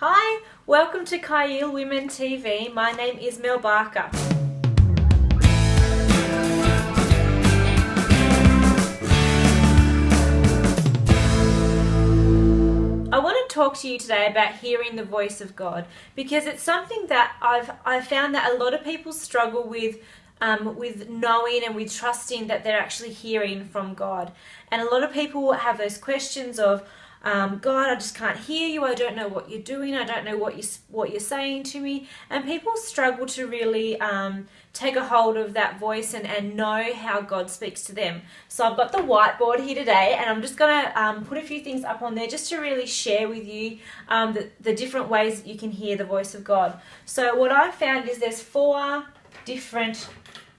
Hi, welcome to Kyle Women TV. My name is Mel Barker. I want to talk to you today about hearing the voice of God, because it's something that I've found that a lot of people struggle with knowing and with trusting that they're actually hearing from God. And a lot of people have those questions of, God, I just can't hear you. I don't know what you're doing. I don't know what you're saying to me. And people struggle to really take a hold of that voice and know how God speaks to them. So I've got the whiteboard here today, and I'm just going to put a few things up on there just to really share with you the different ways that you can hear the voice of God. So what I've found is there's 4 different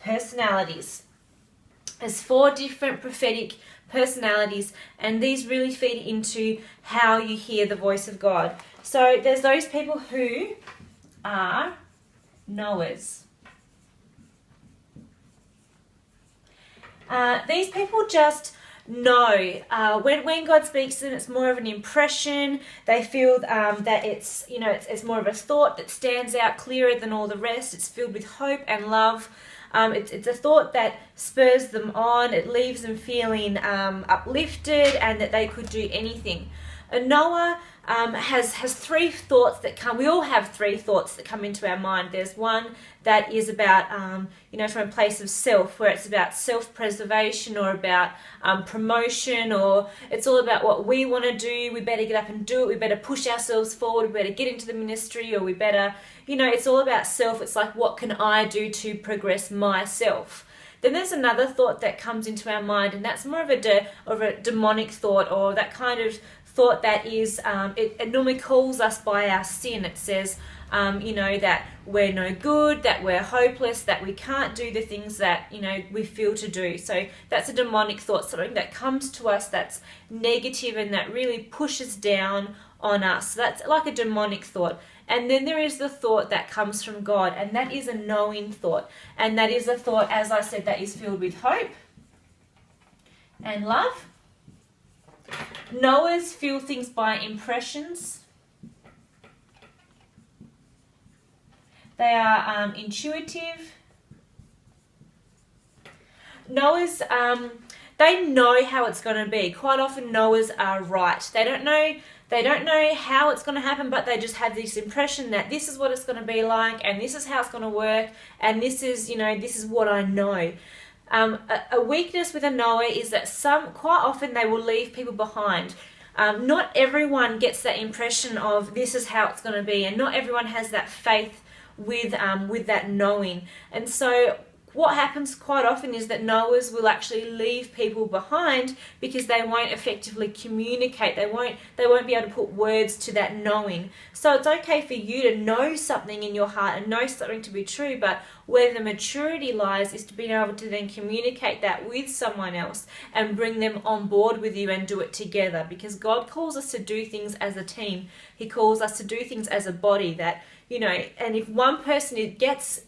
personalities. There's 4 different prophetic personalities, and these really feed into how you hear the voice of God. So there's those people who are knowers. These people just know. When God speaks to them, it's more of an impression. They feel that it's more of a thought that stands out clearer than all the rest. It's filled with hope and love. It's a thought that spurs them on. It leaves them feeling uplifted and that they could do anything. A knower has 3 thoughts that come. We all have 3 thoughts that come into our mind. There's one that is about, from a place of self, where it's about self-preservation or about promotion, or it's all about what we want to do. We better get up and do it. We better push ourselves forward. We better get into the ministry, or we better, it's all about self. It's like, what can I do to progress myself? Then there's another thought that comes into our mind, and that's more of a demonic thought, or that kind of thought that is, it normally calls us by our sin. It says, that we're no good, that we're hopeless, that we can't do the things that, we feel to do. So that's a demonic thought, something that comes to us that's negative and that really pushes down on us. So that's like a demonic thought. And then there is the thought that comes from God, and that is a knowing thought. And that is a thought, as I said, that is filled with hope and love. Knowers feel things by impressions. They are intuitive. Knowers, they know how it's going to be. Quite often knowers are right. They don't know how it's going to happen, but they just have this impression that this is what it's going to be like, and this is how it's going to work, and this is what I know. A weakness with a knower is that quite often they will leave people behind. Not everyone gets that impression of this is how it's going to be, and not everyone has that faith with that knowing. And so what happens quite often is that knowers will actually leave people behind because they won't effectively communicate. They won't be able to put words to that knowing. So it's okay for you to know something in your heart and know something to be true, but where the maturity lies is to be able to then communicate that with someone else and bring them on board with you and do it together, because God calls us to do things as a team. He calls us to do things as a body, that, and if one person gets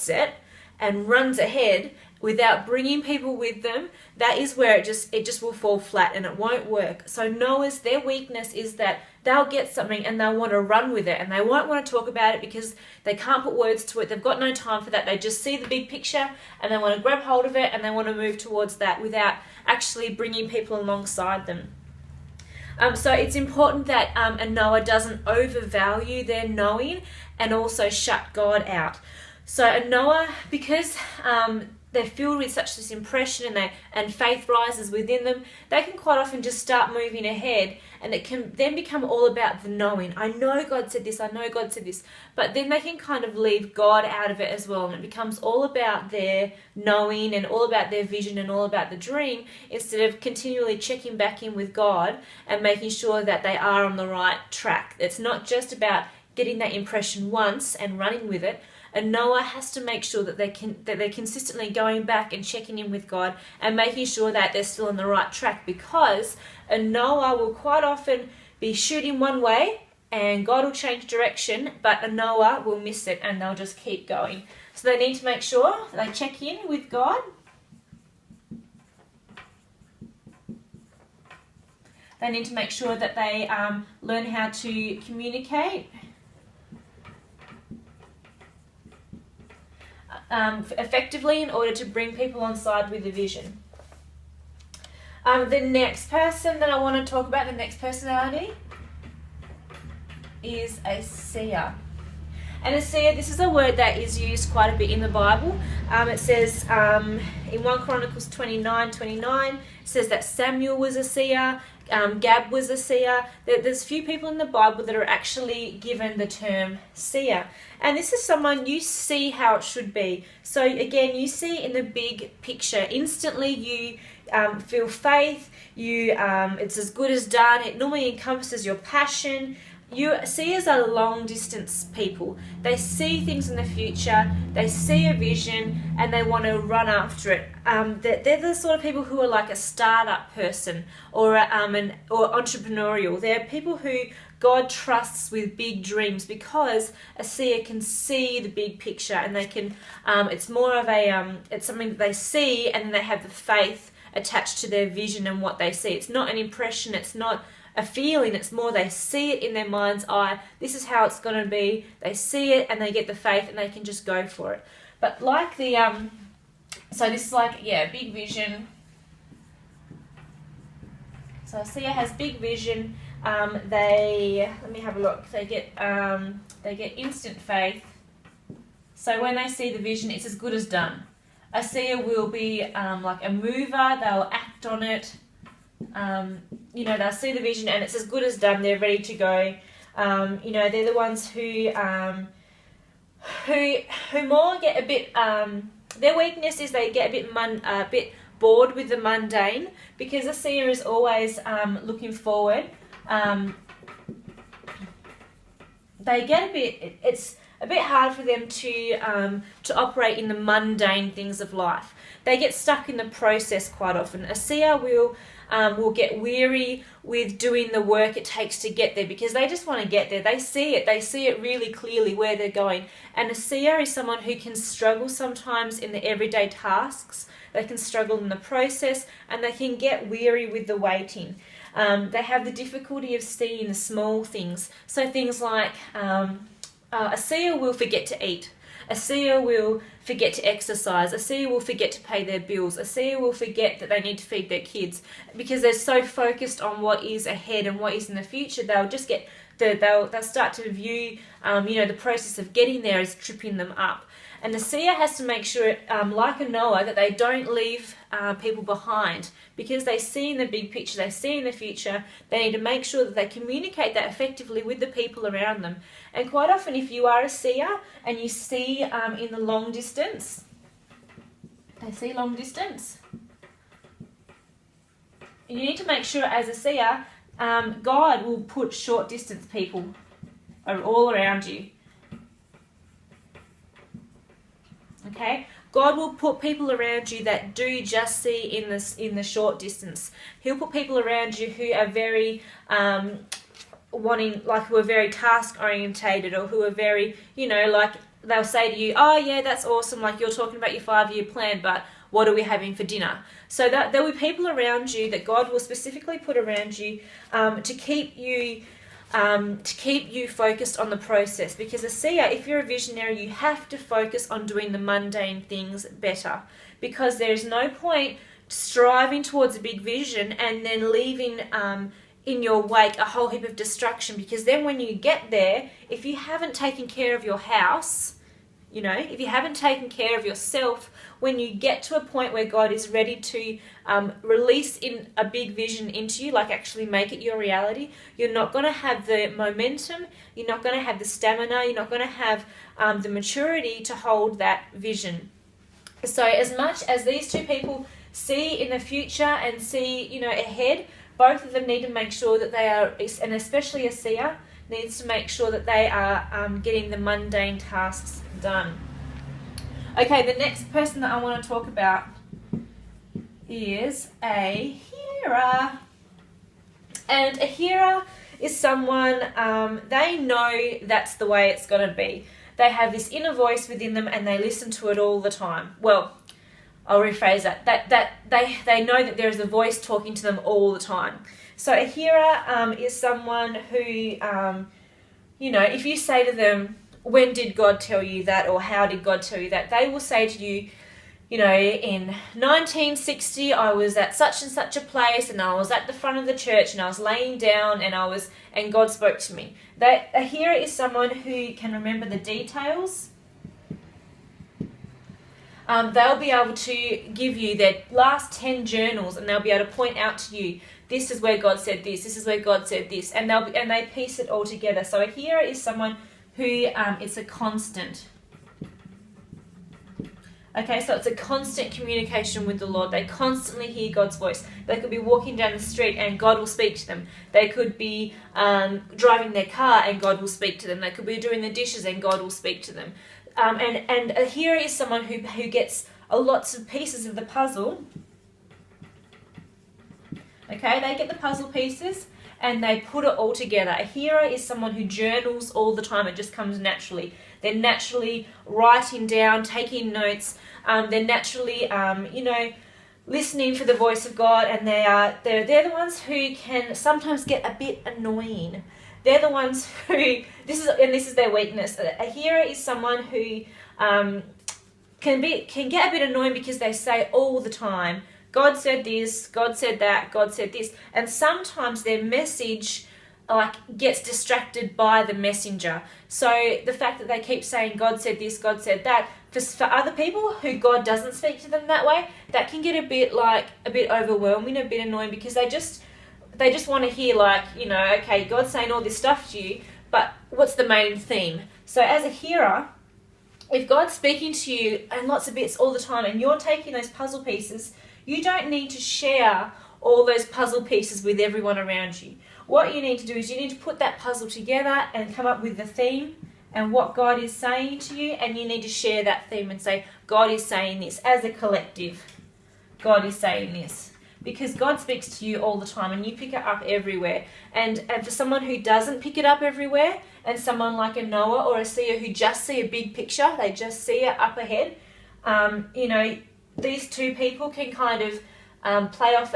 it and runs ahead without bringing people with them, that is where it just will fall flat and it won't work. So knowers, their weakness is that they'll get something and they'll want to run with it, and they won't want to talk about it because they can't put words to it. They've got no time for that. They just see the big picture and they want to grab hold of it and they want to move towards that without actually bringing people alongside them. So it's important that a knower doesn't overvalue their knowing and also shut God out. So a knower, because they're filled with such this impression and faith rises within them, they can quite often just start moving ahead, and it can then become all about the knowing. I know God said this, I know God said this, but then they can kind of leave God out of it as well, and it becomes all about their knowing and all about their vision and all about the dream, instead of continually checking back in with God and making sure that they are on the right track. It's not just about getting that impression once and running with it. A knower has to make sure that they're consistently going back and checking in with God and making sure that they're still on the right track, because a knower will quite often be shooting one way and God will change direction, but a knower will miss it and they'll just keep going. So they need to make sure that they check in with God. They need to make sure that they learn how to communicate effectively in order to bring people on side with the vision. The next person that I want to talk about, the next personality, is a seer. And a seer, this is a word that is used quite a bit in the Bible. It says in 1 Chronicles 29:29, it says that Samuel was a seer, Gab was a seer. There's few people in the Bible that are actually given the term seer. And this is someone, you see how it should be. So again, you see in the big picture. Instantly you feel faith, it's as good as done. It normally encompasses your passion. Seers are long distance people. They see things in the future, they see a vision, and they want to run after it. They're the sort of people who are like a startup person or entrepreneurial. They're people who God trusts with big dreams, because a seer can see the big picture, and they can. It's more of it's something that they see, and they have the faith attached to their vision and what they see. It's not an impression. It's not a feeling. It's more they see it in their mind's eye. This is how it's going to be. They see it and they get the faith and they can just go for it. But like the so this is like big vision. So a seer has big vision. Let me have a look. They get instant faith. So when they see the vision, it's as good as done. A seer will be like a mover. They'll act on it. They'll see the vision and it's as good as done. They're ready to go. They're the ones who more get a bit. Their weakness is they get a bit bored with the mundane, because a seer is always looking forward. They get a bit. It's a bit hard for them to operate in the mundane things of life. They get stuck in the process quite often. A seer will get weary with doing the work it takes to get there, because they just want to get there. They see it really clearly where they're going. And a seer is someone who can struggle sometimes in the everyday tasks. They can struggle in the process, and they can get weary with the waiting. They have the difficulty of seeing the small things. So things like a seer will forget to eat. A seer will forget to exercise. A seer will forget to pay their bills. A seer will forget that they need to feed their kids, because they're so focused on what is ahead and what is in the future. They'll just they'll start to view the process of getting there as tripping them up. And the seer has to make sure, like a Noah, that they don't leave people behind, because they see in the big picture, they see in the future. They need to make sure that they communicate that effectively with the people around them. And quite often, if you are a seer and you see in the long distance, they see long distance. You need to make sure as a seer, God will put short distance people all around you. Okay, God will put people around you that do just see in the short distance. He'll put people around you who are very who are very task orientated, or who are very, they'll say to you, "Oh yeah, that's awesome. Like, you're talking about your 5-year plan, but what are we having for dinner?" So that there will be people around you that God will specifically put around you to keep you focused on the process. Because a seer, if you're a visionary, you have to focus on doing the mundane things better, because there's no point striving towards a big vision and then leaving in your wake a whole heap of destruction. Because then when you get there, if you haven't taken care of your house, if you haven't taken care of yourself, when you get to a point where God is ready to release in a big vision into you, like actually make it your reality, you're not going to have the momentum, you're not going to have the stamina, you're not going to have the maturity to hold that vision. So as much as these two people see in the future and see, ahead, both of them need to make sure that they are, and especially a seer, needs to make sure that they are getting the mundane tasks done. Okay, the next person that I want to talk about is a hearer. And a hearer is someone, they know that's the way it's going to be. They have this inner voice within them and they listen to it all the time. Well, I'll rephrase that. They know that there is a voice talking to them all the time. So a hearer is someone who, if you say to them, when did God tell you that, or how did God tell you that, they will say to you, in 1960 I was at such and such a place, and I was at the front of the church, and I was laying down, and God spoke to me. A hearer is someone who can remember the details. They'll be able to give you their last 10 journals, and they'll be able to point out to you, this is where God said this is where God said this, and they piece it all together. So a hearer is someone who it's a constant. Okay, so it's a constant communication with the Lord. They constantly hear God's voice. They could be walking down the street and God will speak to them. They could be driving their car and God will speak to them. They could be doing the dishes and God will speak to them. And a hearer is someone who gets lots of pieces of the puzzle. Okay, they get the puzzle pieces and they put it all together. A hearer is someone who journals all the time. It just comes naturally. They're naturally writing down, taking notes. They're naturally, listening for the voice of God, and they're the ones who can sometimes get a bit annoying. They're the ones who this is their weakness. A hearer is someone who can get a bit annoying because they say all the time, God said this, God said that, God said this, and sometimes their message gets distracted by the messenger. So the fact that they keep saying God said this, God said that, for other people who God doesn't speak to them that way, that can get a bit overwhelming, a bit annoying, because they just want to hear okay, God's saying all this stuff to you, but what's the main theme? So as a hearer, if God's speaking to you and lots of bits all the time and you're taking those puzzle pieces, you don't need to share all those puzzle pieces with everyone around you. What you need to do is you need to put that puzzle together and come up with the theme and what God is saying to you, and you need to share that theme and say, God is saying this. As a collective, God is saying this. Because God speaks to you all the time and you pick it up everywhere. And for someone who doesn't pick it up everywhere, and someone like a Noah or a seer who just see a big picture, they just see it up ahead, these two people can kind of play off,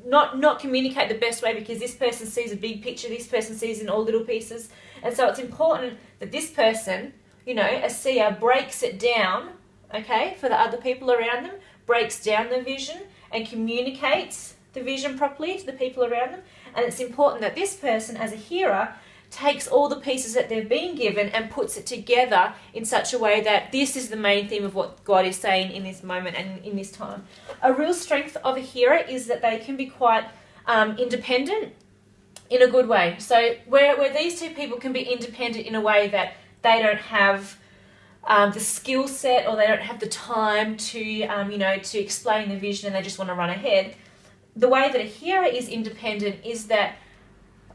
not communicate the best way, because this person sees a big picture, this person sees in all little pieces. And so it's important that this person, a seer, breaks it down, okay, for the other people around them, breaks down the vision and communicates the vision properly to the people around them. And it's important that this person, as a hearer, takes all the pieces that they've been given and puts it together in such a way that this is the main theme of what God is saying in this moment and in this time. A real strength of a hearer is that they can be quite independent in a good way. So where these two people can be independent in a way that they don't have the skill set, or they don't have the time to explain the vision, and they just want to run ahead. The way that a hearer is independent is that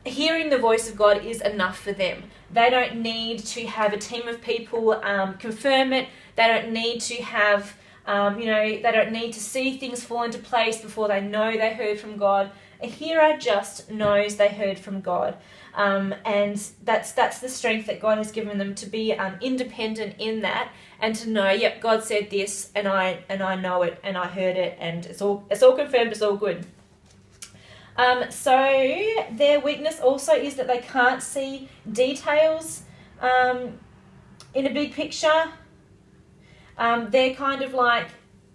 hearing the voice of God is enough for them. They don't need to have a team of people confirm it. They don't need to have, they don't need to see things fall into place before they know they heard from God. A hearer just knows they heard from God. And that's the strength that God has given them, to be independent in that, and to know, yep, God said this, and I know it, and I heard it, and it's all confirmed, it's all good. So their weakness also is that they can't see details in a big picture. They're kind of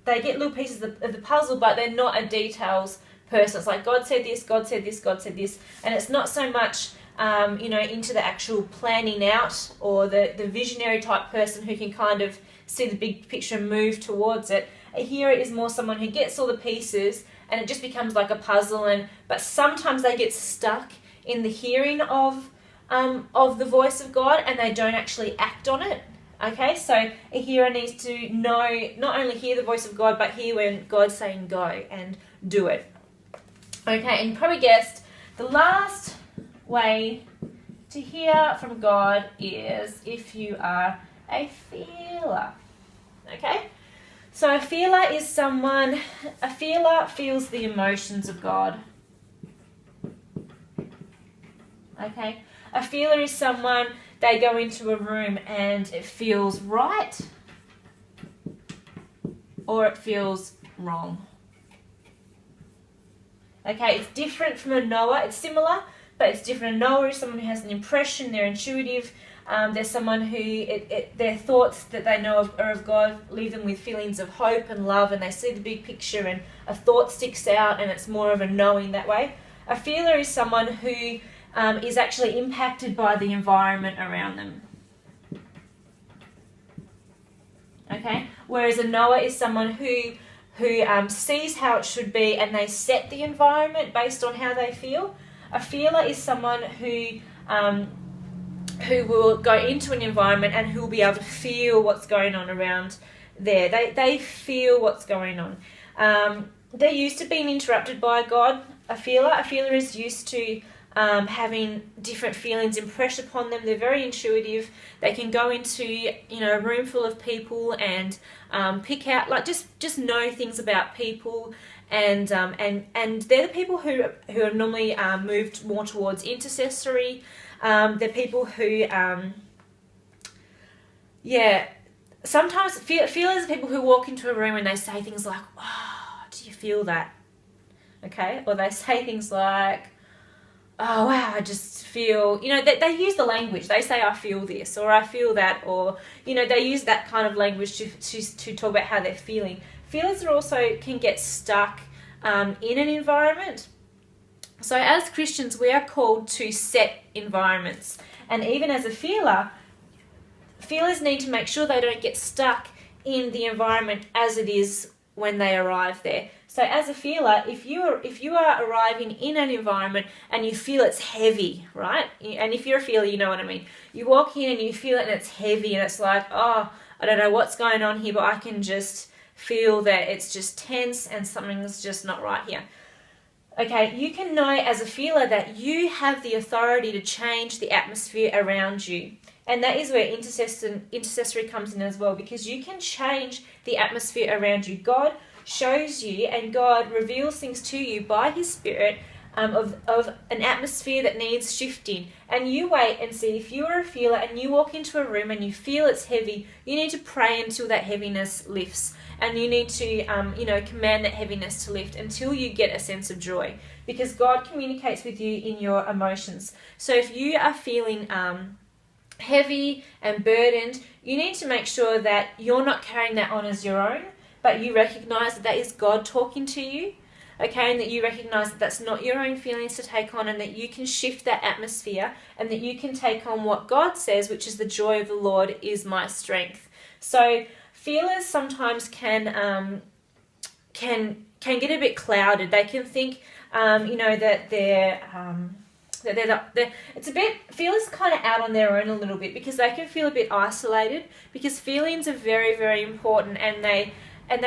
they get little pieces of the puzzle, but they're not a details person. It's like, God said this, God said this, God said this, and it's not so much into the actual planning out, or the visionary type person who can kind of see the big picture and move towards it. A hearer is more someone who gets all the pieces and it just becomes like a puzzle, but sometimes they get stuck in the hearing of the voice of God, and they don't actually act on it. Okay, so a hearer needs to know, not only hear the voice of God, but hear when God's saying go and do it. Okay, and you probably guessed the last way to hear from God is if you are a feeler. Okay, so a feeler feels the emotions of God. Okay, a feeler is someone, they go into a room and it feels right or it feels wrong. Okay, it's different from a knower. It's similar, but it's different. A knower is someone who has an impression, they're intuitive. They're someone who their thoughts that they know are of God leave them with feelings of hope and love, and they see the big picture, and a thought sticks out, and it's more of a knowing that way. A feeler is someone who is actually impacted by the environment around them. Okay, whereas a knower is someone who sees how it should be, and they set the environment based on how they feel. A feeler is someone who will go into an environment and who will be able to feel what's going on around there. They feel what's going on. They're used to being interrupted by God. A feeler is used to having different feelings impressed upon them. They're very intuitive. They can go into a room full of people and pick out, like, just know things about people, and they're the people who are normally moved more towards intercessory. They're people who sometimes feelers are people who walk into a room and they say things like, "Oh, do you feel that?" Okay, or they say things like, "Oh wow, I just feel," they use the language. They say, "I feel this," or "I feel that," or they use that kind of language to talk about how they're feeling. Feelers can get stuck in an environment. So as Christians, we are called to set environments, and even as a feeler, feelers need to make sure they don't get stuck in the environment as it is when they arrive there. So as a feeler, if you are arriving in an environment and you feel it's heavy, right? And if you're a feeler, you know what I mean. You walk in and you feel it and it's heavy and it's like, oh, I don't know what's going on here, but I can just feel that it's just tense and something's just not right here. Okay, you can know as a feeler that you have the authority to change the atmosphere around you. And that is where intercessory comes in as well, because you can change the atmosphere around you. God shows you and God reveals things to you by His Spirit of an atmosphere that needs shifting. And you wait and see. If you are a feeler and you walk into a room and you feel it's heavy, you need to pray until that heaviness lifts. And you need to, command that heaviness to lift until you get a sense of joy. Because God communicates with you in your emotions. So if you are feeling heavy and burdened, you need to make sure that you're not carrying that on as your own, but you recognize that is God talking to you, okay, and that you recognize that that's not your own feelings to take on, and that you can shift that atmosphere, and that you can take on what God says, which is the joy of the Lord is my strength. So feelers sometimes can get a bit clouded. They can think, that feelers kind of out on their own a little bit, because they can feel a bit isolated, because feelings are very, very important, and they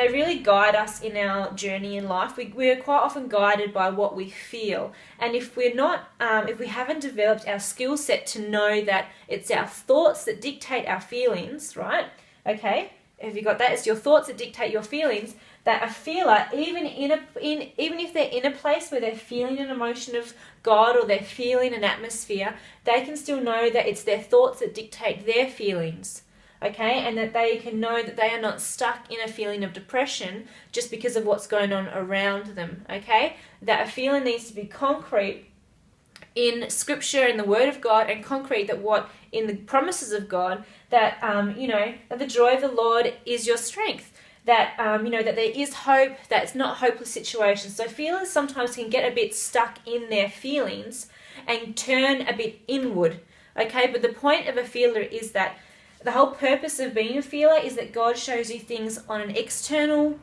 really guide us in our journey in life. We're quite often guided by what we feel, and if we haven't developed our skill set to know that it's our thoughts that dictate our feelings, right? Okay, have you got that? It's your thoughts that dictate your feelings. That a feeler, even if they're in a place where they're feeling an emotion of God or they're feeling an atmosphere, they can still know that it's their thoughts that dictate their feelings, okay? And that they can know that they are not stuck in a feeling of depression just because of what's going on around them, okay? That a feeling needs to be concrete in Scripture, in the Word of God, and concrete that what in the promises of God, that that the joy of the Lord is your strength. That that there is hope, that it's not a hopeless situation. So feelers sometimes can get a bit stuck in their feelings and turn a bit inward, okay? But the point of a feeler is that the whole purpose of being a feeler is that God shows you things on an external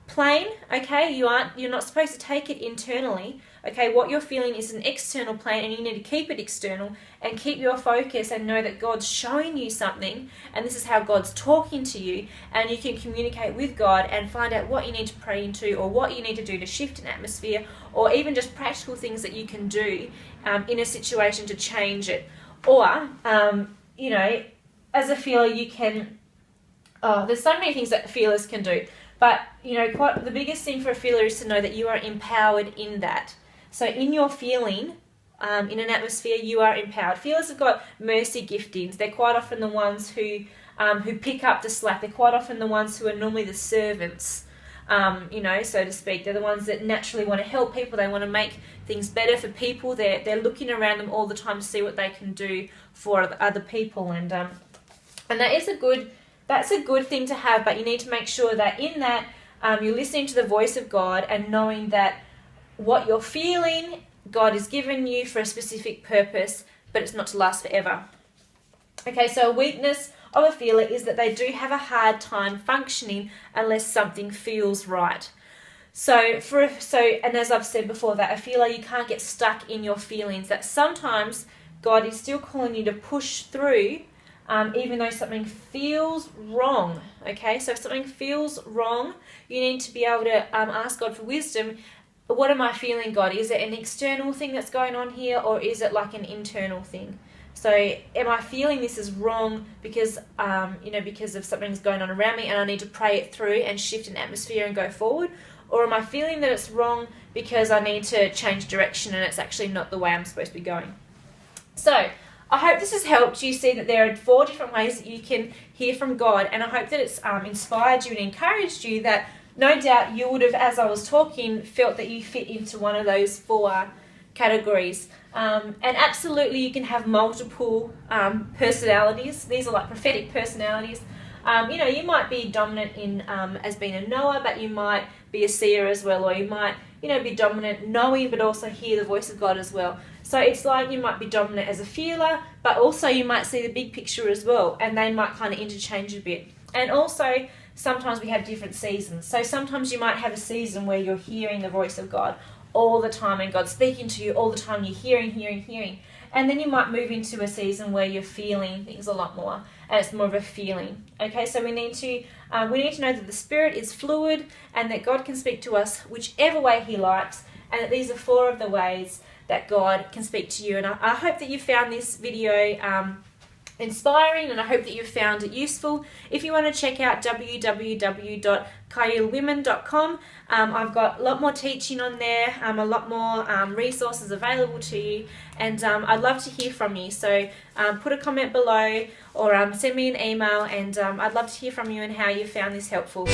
plane, okay? You're not supposed to take it internally, okay? What you're feeling is an external plane, and you need to keep it external and keep your focus and know that God's showing you something, and this is how God's talking to you, and you can communicate with God and find out what you need to pray into, or what you need to do to shift an atmosphere, or even just practical things that you can do in a situation to change it. Or as a feeler, you can there's so many things that feelers can do, but the biggest thing for a feeler is to know that you are empowered in that. So in your feeling, in an atmosphere, you are empowered. Feelers have got mercy giftings. They're quite often the ones who pick up the slack. They're quite often the ones who are normally the servants so to speak. They're the ones that naturally want to help people. They want to make things better for people. They're looking around them all the time to see what they can do for other people, and that's a good thing to have. But you need to make sure that in that you're listening to the voice of God and knowing that what you're feeling, God has given you for a specific purpose, but it's not to last forever. Okay, so a weakness of a feeler is that they do have a hard time functioning unless something feels right. And as I've said before, that a feeler, you can't get stuck in your feelings. That sometimes God is still calling you to push through, even though something feels wrong. Okay, so if something feels wrong, you need to be able to ask God for wisdom. What am I feeling, God? Is it an external thing that's going on here, or is it like an internal thing? So am I feeling this is wrong because of something's going on around me and I need to pray it through and shift an atmosphere and go forward? Or am I feeling that it's wrong because I need to change direction and it's actually not the way I'm supposed to be going? So I hope this has helped you see that there are 4 different ways that you can hear from God, and I hope that it's inspired you and encouraged you, that no doubt you would have, as I was talking, felt that you fit into one of those 4 categories. And absolutely you can have multiple personalities. These are like prophetic personalities. You might be dominant in as being a knower, but you might be a seer as well, or you might be dominant knowing but also hear the voice of God as well. So it's like you might be dominant as a feeler, but also you might see the big picture as well, and they might kind of interchange a bit. And also sometimes we have different seasons. So sometimes you might have a season where you're hearing the voice of God all the time and God's speaking to you all the time. You're hearing. And then you might move into a season where you're feeling things a lot more, and it's more of a feeling. Okay, so we need to know that the Spirit is fluid and that God can speak to us whichever way He likes, and that these are 4 of the ways that God can speak to you. And I hope that you found this video inspiring, and I hope that you found it useful. If you want to check out www.kayulwomen.com, I've got a lot more teaching on there, a lot more resources available to you, and I'd love to hear from you. So put a comment below or send me an email, and I'd love to hear from you and how you found this helpful.